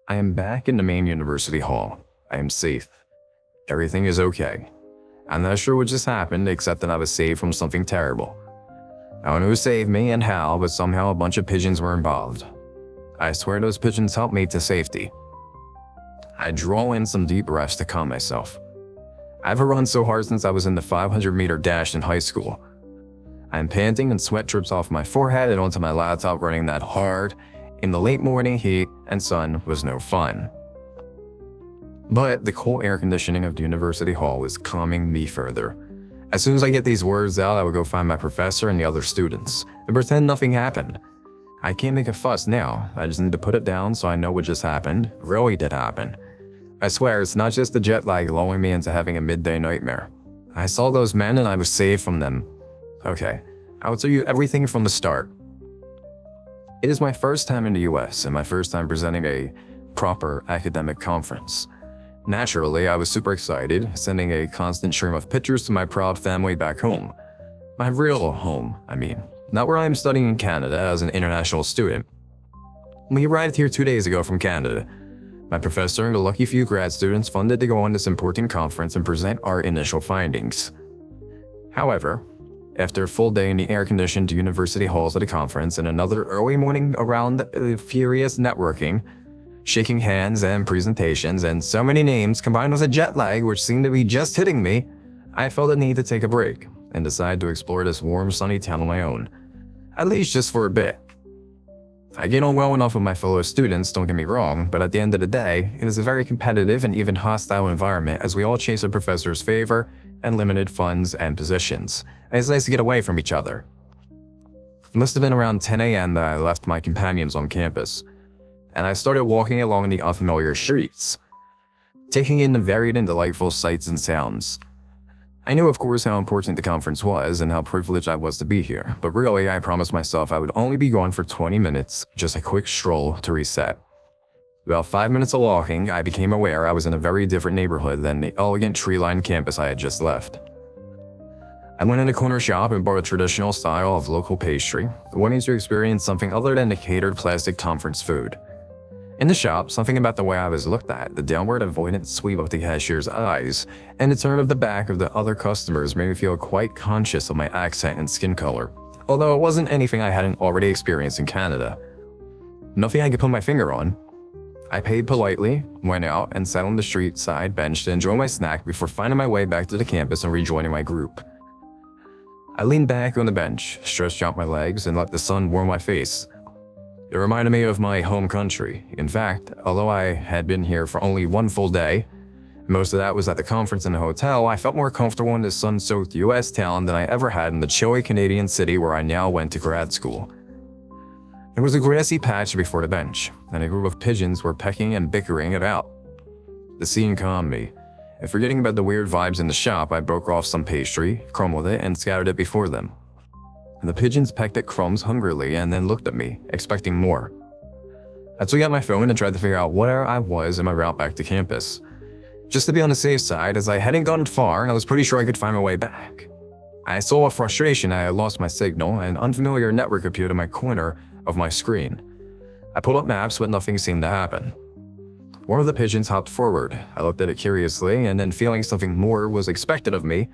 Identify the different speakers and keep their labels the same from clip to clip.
Speaker 1: I am back in the main university hall. I am safe. Everything is okay. I'm not sure what just happened, except that I was saved from something terrible. I don't know who saved me and how, but somehow a bunch of pigeons were involved. I swear those pigeons helped me to safety. I draw in some deep breaths to calm myself. I haven't run so hard since I was in the 500-meter dash in high school. I'm panting and sweat drips off my forehead and onto my laptop running that hard. In the late morning heat and sun was no fun. But the cool air conditioning of the university hall was calming me further. As soon as I get these words out, I would go find my professor and the other students and pretend nothing happened. I can't make a fuss now. I just need to put it down so I know what just happened, really did happen. I swear it's not just the jet lag lulling me into having a midday nightmare. I saw those men and I was saved from them. Okay, I'll tell you everything from the start. It is my first time in the US and my first time presenting a proper academic conference. Naturally, I was super excited, sending a constant stream of pictures to my proud family back home. My real home, I mean. Not where I am studying in Canada as an international student. We arrived here 2 days ago from Canada. My professor and a lucky few grad students funded to go on this important conference and present our initial findings. However, after a full day in the air-conditioned university halls at a conference and another early morning around furious networking, shaking hands and presentations, and so many names combined with a jet lag which seemed to be just hitting me, I felt the need to take a break and decided to explore this warm, sunny town on my own. At least just for a bit. I get on well enough with my fellow students, don't get me wrong, but at the end of the day, it is a very competitive and even hostile environment as we all chase a professor's favor and limited funds and positions. And it's nice to get away from each other. It must have been around 10 a.m. that I left my companions on campus, and I started walking along the unfamiliar streets, taking in the varied and delightful sights and sounds. I knew, of course, how important the conference was and how privileged I was to be here, but really, I promised myself I would only be gone for 20 minutes, just a quick stroll to reset. About 5 minutes of walking, I became aware I was in a very different neighborhood than the elegant tree-lined campus I had just left. I went in a corner shop and bought a traditional style of local pastry, wanting to experience something other than the catered plastic conference food. In the shop, something about the way I was looked at, the downward avoidant sweep of the cashier's eyes, and the turn of the back of the other customers made me feel quite conscious of my accent and skin color, although it wasn't anything I hadn't already experienced in Canada. Nothing I could put my finger on. I paid politely, went out, and sat on the street side bench to enjoy my snack before finding my way back to the campus and rejoining my group. I leaned back on the bench, stretched out my legs, and let the sun warm my face. It reminded me of my home country. In fact, although I had been here for only one full day, most of that was at the conference in the hotel, I felt more comfortable in this sun-soaked US town than I ever had in the chilly Canadian city where I now went to grad school. There was a grassy patch before the bench, and a group of pigeons were pecking and bickering about. The scene calmed me, and forgetting about the weird vibes in the shop, I broke off some pastry, crumbled it, and scattered it before them. The pigeons pecked at crumbs hungrily and then looked at me, expecting more. I took out my phone and tried to figure out where I was in my route back to campus. Just to be on the safe side, as I hadn't gone far and I was pretty sure I could find my way back. I saw with frustration I had lost my signal and unfamiliar network appeared in my corner of my screen. I pulled up maps but nothing seemed to happen. One of the pigeons hopped forward. I looked at it curiously and then feeling something more was expected of me,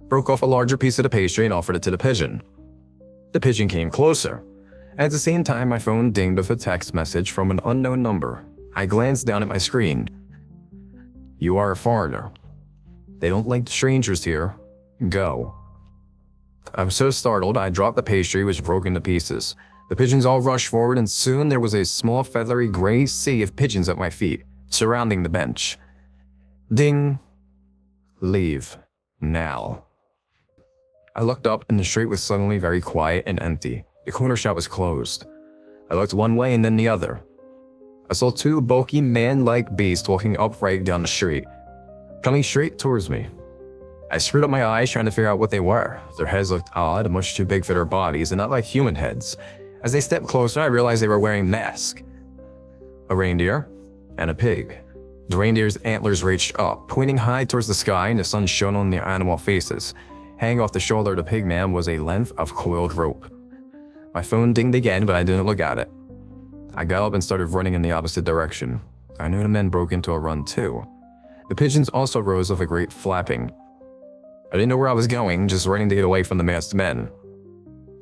Speaker 1: broke off a larger piece of the pastry and offered it to the pigeon. The pigeon came closer. At the same time, my phone dinged with a text message from an unknown number. I glanced down at my screen. "You are a foreigner. They don't like strangers here. Go." I was so startled, I dropped the pastry, which broke into pieces. The pigeons all rushed forward, and soon there was a small feathery gray sea of pigeons at my feet, surrounding the bench. Ding. Leave. Now. I looked up and the street was suddenly very quiet and empty. The corner shop was closed. I looked one way and then the other. I saw two bulky man-like beasts walking upright down the street, coming straight towards me. I screwed up my eyes trying to figure out what they were. Their heads looked odd, much too big for their bodies and not like human heads. As they stepped closer, I realized they were wearing masks. A reindeer and a pig. The reindeer's antlers reached up, pointing high towards the sky, and the sun shone on their animal faces. Hanging off the shoulder of the pig man was a length of coiled rope. My phone dinged again, but I didn't look at it. I got up and started running in the opposite direction. I knew the men broke into a run too. The pigeons also rose with a great flapping. I didn't know where I was going, just running to get away from the masked men.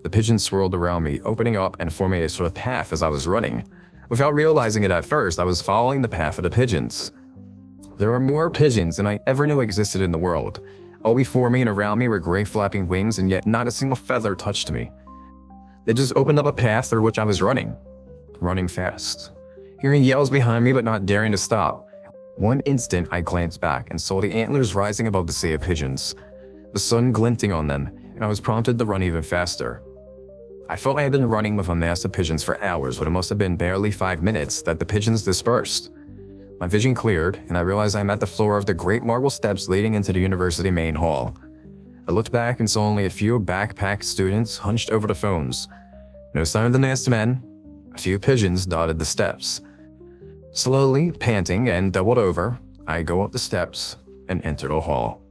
Speaker 1: The pigeons swirled around me, opening up and forming a sort of path as I was running. Without realizing it at first, I was following the path of the pigeons. There were more pigeons than I ever knew existed in the world. All before me and around me were gray flapping wings, and yet not a single feather touched me. They just opened up a path through which I was running fast. Hearing yells behind me but not daring to stop. One instant I glanced back and saw the antlers rising above the sea of pigeons, the sun glinting on them, and I was prompted to run even faster. I felt I had been running with a mass of pigeons for hours, but it must have been barely 5 minutes that the pigeons dispersed. My vision cleared, and I realized I'm at the floor of the great marble steps leading into the university main hall. I looked back and saw only a few backpacked students hunched over the phones. No sign of the masked men. A few pigeons dotted the steps. Slowly, panting and doubled over, I go up the steps and enter the hall.